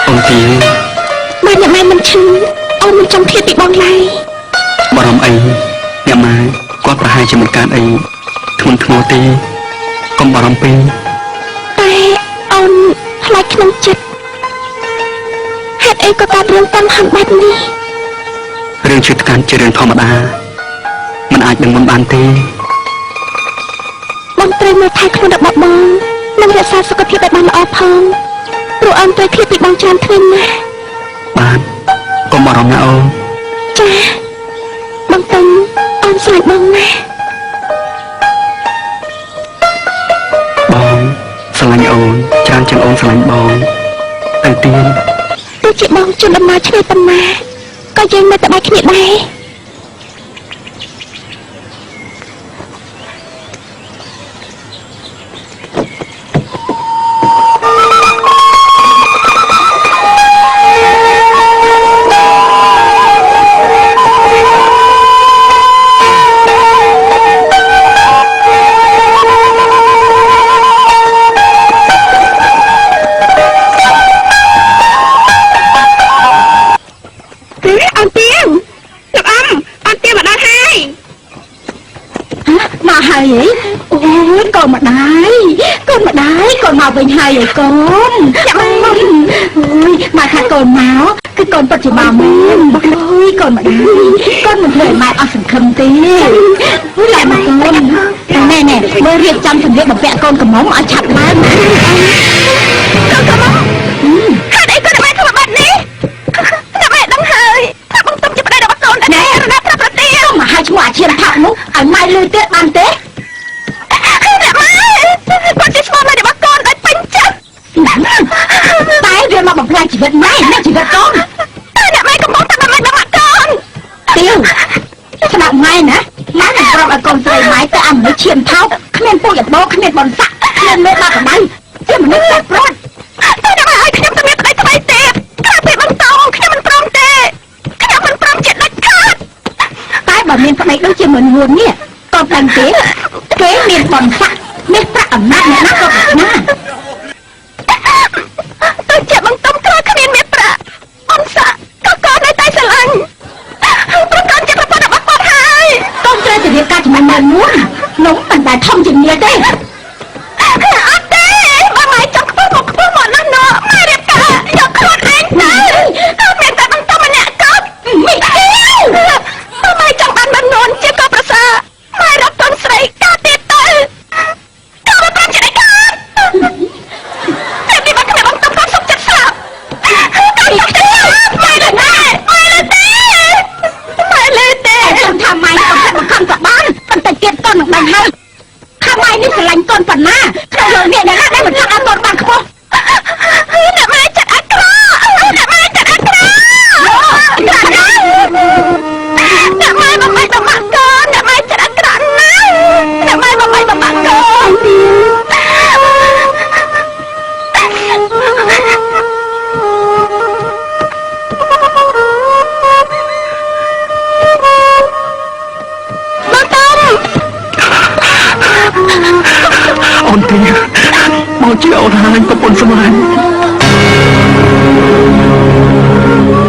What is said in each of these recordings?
អូនទៀងបើអ្នកម៉ែមិនឈឺអូនមិនចង់ធៀបពីបងឡើយបារម្ភអីអ្នកម៉ែគាត់ប្រហែលជាមិនកើតអីធ្ងន់ធ្ងរទេកុំបារម្ភពេកតែអូនខ្លាចក្នុងចិត្តហេតុអីក៏កើតរឿងតាំងហឹងបែបនេះរឿងឈឺថ្កាត់ជារឿងធម្មតាមិនអាចនឹងមិនបានទេបងត្រូវមើលថែខ្លួនរបស់បងនិងរក្សាសុខភាពឲ្យបានល្អផងព្រោះអូនត្រូវឃ្លាតពីបងច្រើនថ្ងៃណាស់បានកុំបារម្ភណាអូនចាបងទុំអូនស្រឡាញ់បងណាស់បងស្រឡាញ់អូនច្រើនជាងអូនស្រឡាញ់បងទៅទៀនទោះជាបងជន់ដំណើរឆ្ងាយប៉ុណ្ណាក៏យើងនៅតែបែកគ្នាដែរមកវិញហើយឯកូនចាំមកអើយមកថាកូនមកគឺកូនពិតជាមកមែនអើយកូនម្ដាយកូនមិនធ្វើឲ្យម៉ែអស់សង្ឃឹមទេតែមកកូនណែមើលរៀបចំសម្ភារបំពាក់កូនកំមុំឲ្យឆាប់ឡើងណាកូនកំមុំហេតុអីកូនម៉ែធ្វើបែបនេះម៉ែដឹងហើយថាបងទុំជាប្តីរបស់កូនណែរណាប្រាប់ប្រទាមកឲ្យឈ្មោះអាឈានផាក់នោះឲ្យម៉ែលឺទៀតបានទេគាត់ជាស្មោះម៉ែរបស់កូនឲ្យពេញចិត្តតែវាមកបំផ្លាញជីវិតម៉ែនិងជីវិតកូនតែអ្នកម៉ែកំពុងតែបំផ្លាញដល់ម៉ាក់កូនទៀងស្ដាប់ម៉ែណាម៉ែនឹងប្រាប់ឲ្យកូនស្រីម៉ែទៅអាមនុស្សឈាមថោកគ្មានពូចបោគ្មានបនស័កគ្មានមេបាក់កម្ដៅជាមនុស្សតែប្រត់តែអ្នកម៉ែឲ្យខ្ញុំទៅមានប្តីថ្មីទៀតក្រៅពីបងតោខ្ញុំមិនព្រមទេខ្ញុំមិនព្រមចិត្តដាច់ខាតតែបើមានប្តីដូចជាមិនងួននេះកូនដឹងទេគេមានបនស័កនេះប្រាក់អំណាចអ្នកណាក៏ប្រាថ្នាទៅជាបងទុំក្រោយគ្មានមានប្រាក់អនសាក៏កូននៅតែស្រឡាញ់ព្រោះកូនជាប្រពន្ធរបស់គាត់ហើយកូនត្រូវតែរៀបការជាមួយម៉ែមួយនោះមិនដែលធំជាងនេះទេអត់ទេបើម៉ែចង់ខ្ពស់មកណាស់ណោះម៉ែរៀបការយកខ្លួនឯងទៅមានតែបងទុំម្នាក់កូនមីបើម៉ែចង់បានបាននន់ជាកូនប្រសើរម៉ែរកកូនស្រីកាទៀតទៅនឹងហើយខាងម៉ែនេះស្រឡាញ់កូនប៉ុណ្ណាក្នុងលោកនេះអ្នកណាដែលមិនចង់ឲ្យកូនបានខ្ពស់អ្នកម៉ែចិត្តអាក្រក់អ្នកម៉ែចិត្តអាក្រក់អ្នកម៉ែបំបីបំបាក់កូនអ្នកម៉ែចិត្តអាក្រក់ណាស់អ្នកម៉ែបំបីបំបាក់កូនអូនទៀមកជាអូនហាញប្រពន្ធស្មាញ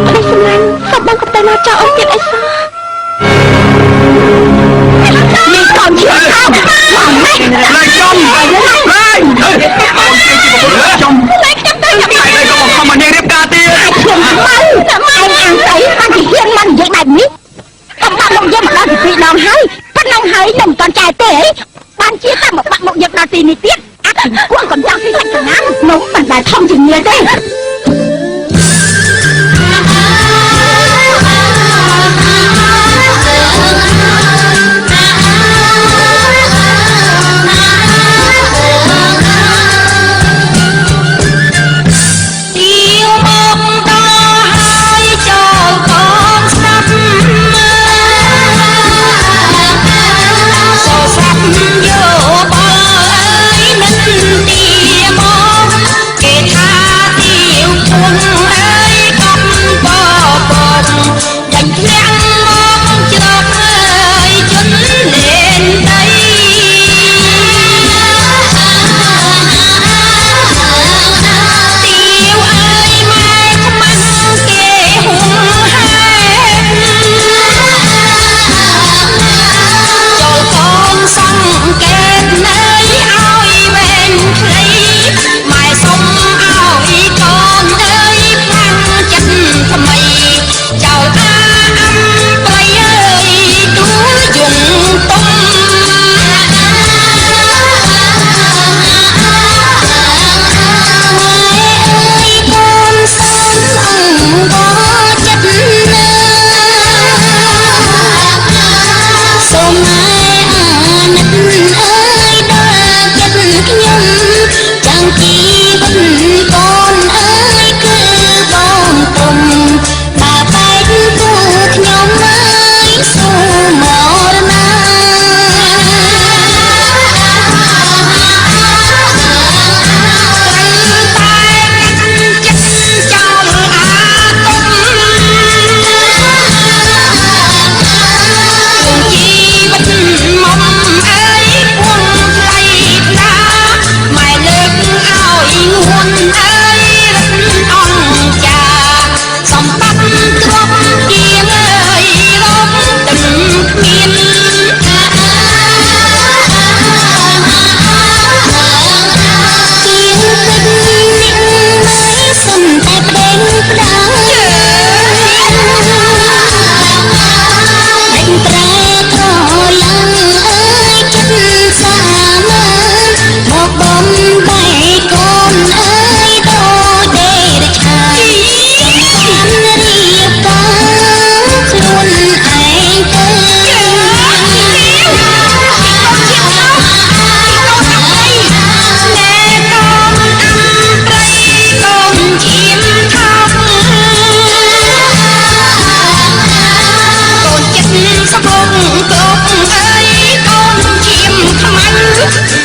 អីស្មាញសុំបងកុំទៅមកចោលអូនទៀតអីសោះនេះកូនជាខោមកម៉ែឡើងចំឡើងអូនទៀជាប្រពន្ធចំតែខ្ញុំទៅខ្ញុំតែក៏មកខំមកនាងរៀបការទៀតខ្ញុំមិនតែអាងស្អីបានជាហ៊ានមកនិយាយបែបនេះកំបាក់មកយើងមកដល់ពី2ដងហើយប៉ុណ្ណឹងហើយនឹងមិនទាន់ចែកទេបានជាតែមកបាក់មកយើងដល់ទីនេះទៀតអត់គួរកុំចង់ពីសាច់កណាំនោះមិនដែលធំជាងនេះទេគេថាទៀវ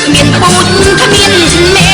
គ្មានពូជគ្មានមេ